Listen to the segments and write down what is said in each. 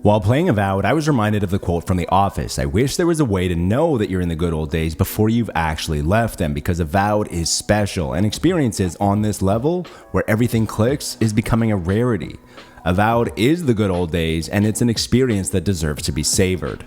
While playing Avowed, I was reminded of the quote from The Office. I wish there was a way to know that you're in the good old days before you've actually left them, because Avowed is special, and experiences on this level, where everything clicks, is becoming a rarity. Avowed is the good old days, and it's an experience that deserves to be savored.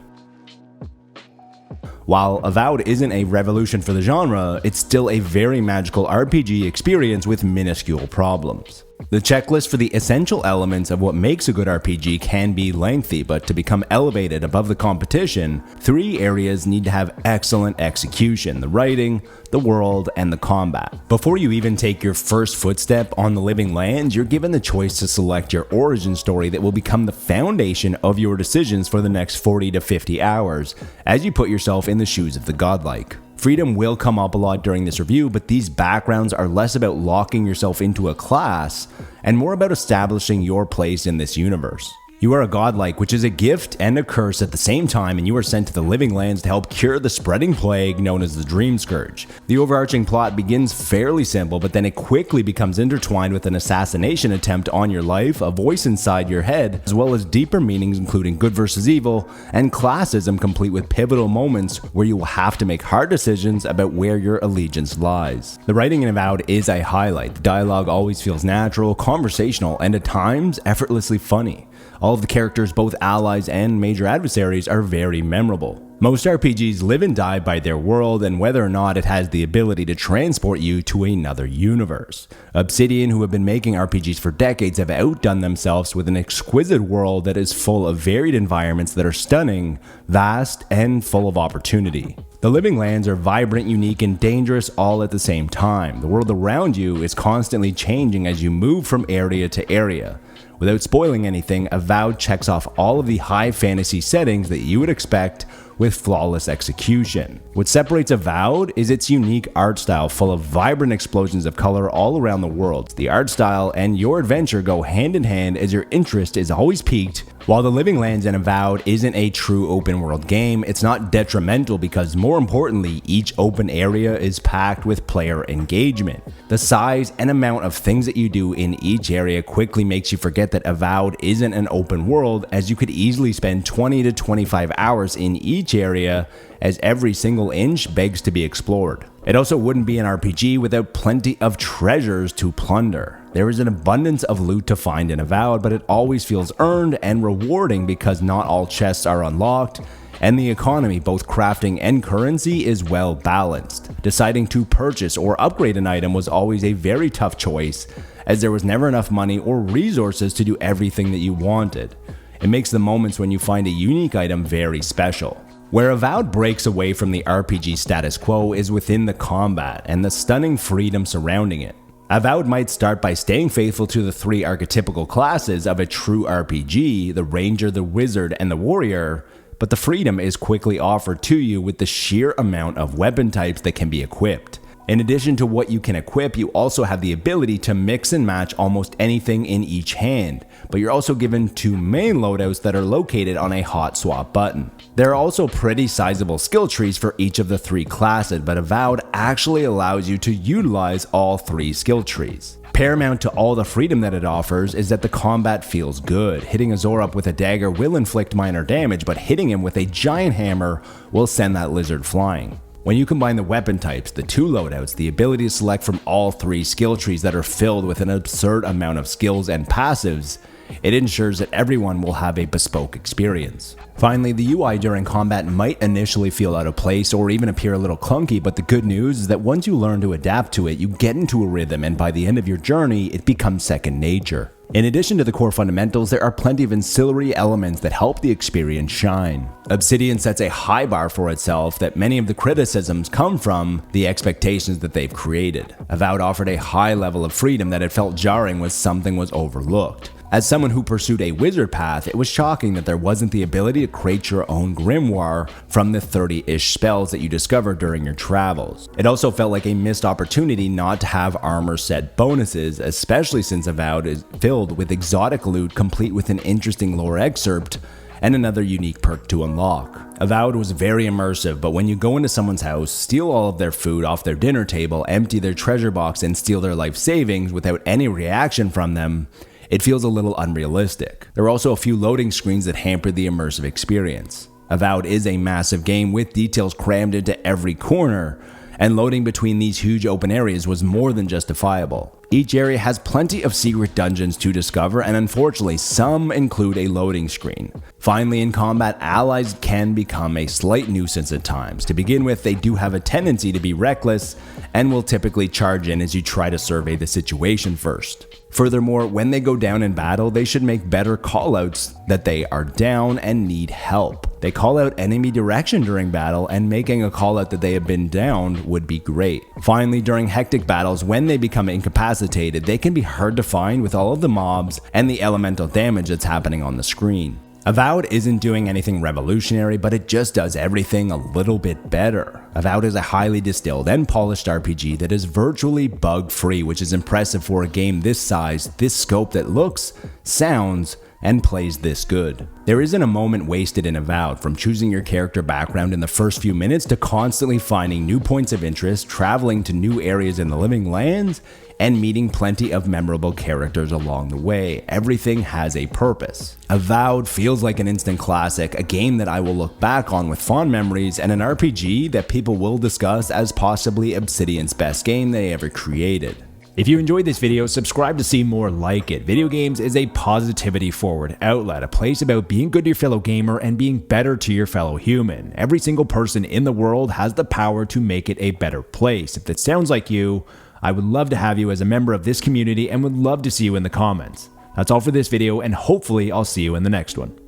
While Avowed isn't a revolution for the genre, it's still a very magical RPG experience with minuscule problems. The checklist for the essential elements of what makes a good RPG can be lengthy, but to become elevated above the competition, 3 areas need to have excellent execution: the writing, the world, and the combat. Before you even take your first footstep on the living lands, you're given the choice to select your origin story that will become the foundation of your decisions for the next 40 to 50 hours, as you put yourself in the shoes of the godlike. Freedom will come up a lot during this review, but these backgrounds are less about locking yourself into a class and more about establishing your place in this universe. You are a godlike, which is a gift and a curse at the same time, and you are sent to the living lands to help cure the spreading plague known as the Dreamscourge. The overarching plot begins fairly simple, but then it quickly becomes intertwined with an assassination attempt on your life, a voice inside your head, as well as deeper meanings including good versus evil, and classism complete with pivotal moments where you will have to make hard decisions about where your allegiance lies. The writing in Avowed is a highlight. The dialogue always feels natural, conversational, and at times effortlessly funny. All of the characters, both allies and major adversaries, are very memorable. Most RPGs live and die by their world and whether or not it has the ability to transport you to another universe. Obsidian, who have been making RPGs for decades, have outdone themselves with an exquisite world that is full of varied environments that are stunning, vast, and full of opportunity. The living lands are vibrant, unique, and dangerous all at the same time. The world around you is constantly changing as you move from area to area. Without spoiling anything, Avowed checks off all of the high fantasy settings that you would expect with flawless execution. What separates Avowed is its unique art style, full of vibrant explosions of color all around the world. The art style and your adventure go hand in hand as your interest is always piqued. While the Living Lands and Avowed isn't a true open world game, it's not detrimental because, more importantly, each open area is packed with player engagement. The size and amount of things that you do in each area quickly makes you forget that Avowed isn't an open world, as you could easily spend 20 to 25 hours in each area, as every single inch begs to be explored. It also wouldn't be an RPG without plenty of treasures to plunder. There is an abundance of loot to find in Avowed, but it always feels earned and rewarding because not all chests are unlocked, and the economy, both crafting and currency, is well balanced. Deciding to purchase or upgrade an item was always a very tough choice, as there was never enough money or resources to do everything that you wanted. It makes the moments when you find a unique item very special. Where Avowed breaks away from the RPG status quo is within the combat and the stunning freedom surrounding it. Avowed might start by staying faithful to the 3 archetypical classes of a true RPG, the Ranger, the Wizard, and the Warrior, but the freedom is quickly offered to you with the sheer amount of weapon types that can be equipped. In addition to what you can equip, you also have the ability to mix and match almost anything in each hand, but you're also given 2 main loadouts that are located on a hot swap button. There are also pretty sizable skill trees for each of the 3 classes, but Avowed actually allows you to utilize all 3 skill trees. Paramount to all the freedom that it offers is that the combat feels good. Hitting a Zor up with a dagger will inflict minor damage, but hitting him with a giant hammer will send that lizard flying. When you combine the weapon types, the 2 loadouts, the ability to select from all 3 skill trees that are filled with an absurd amount of skills and passives, it ensures that everyone will have a bespoke experience. Finally, the UI during combat might initially feel out of place or even appear a little clunky, but the good news is that once you learn to adapt to it, you get into a rhythm, and by the end of your journey, it becomes second nature. In addition to the core fundamentals, there are plenty of ancillary elements that help the experience shine. Obsidian sets a high bar for itself that many of the criticisms come from the expectations that they've created. Avowed offered a high level of freedom that it felt jarring when something was overlooked. As someone who pursued a wizard path, it was shocking that there wasn't the ability to create your own grimoire from the 30-ish spells that you discovered during your travels. It also felt like a missed opportunity not to have armor set bonuses, especially since Avowed is filled with exotic loot complete with an interesting lore excerpt and another unique perk to unlock. Avowed was very immersive, but when you go into someone's house, steal all of their food off their dinner table, empty their treasure box, and steal their life savings without any reaction from them, it feels a little unrealistic. There are also a few loading screens that hamper the immersive experience. Avowed is a massive game with details crammed into every corner, and loading between these huge open areas was more than justifiable. Each area has plenty of secret dungeons to discover, and unfortunately some include a loading screen. Finally, in combat, allies can become a slight nuisance at times. To begin with, they do have a tendency to be reckless and will typically charge in as you try to survey the situation first. Furthermore, when they go down in battle, they should make better callouts that they are down and need help. They call out enemy direction during battle, and making a callout that they have been downed would be great. Finally, during hectic battles, when they become incapacitated, they can be hard to find with all of the mobs and the elemental damage that's happening on the screen. Avowed isn't doing anything revolutionary, but it just does everything a little bit better. Avowed is a highly distilled and polished RPG that is virtually bug-free, which is impressive for a game this size, this scope, that looks, sounds, and plays this good. There isn't a moment wasted in Avowed, from choosing your character background in the first few minutes to constantly finding new points of interest, traveling to new areas in the living lands, and meeting plenty of memorable characters along the way. Everything has a purpose. Avowed feels like an instant classic, a game that I will look back on with fond memories, and an RPG that people will discuss as possibly Obsidian's best game they ever created. If you enjoyed this video, subscribe to see more like it. Video games is a positivity-forward outlet, a place about being good to your fellow gamer and being better to your fellow human. Every single person in the world has the power to make it a better place. If that sounds like you, I would love to have you as a member of this community and would love to see you in the comments. That's all for this video, and hopefully I'll see you in the next one.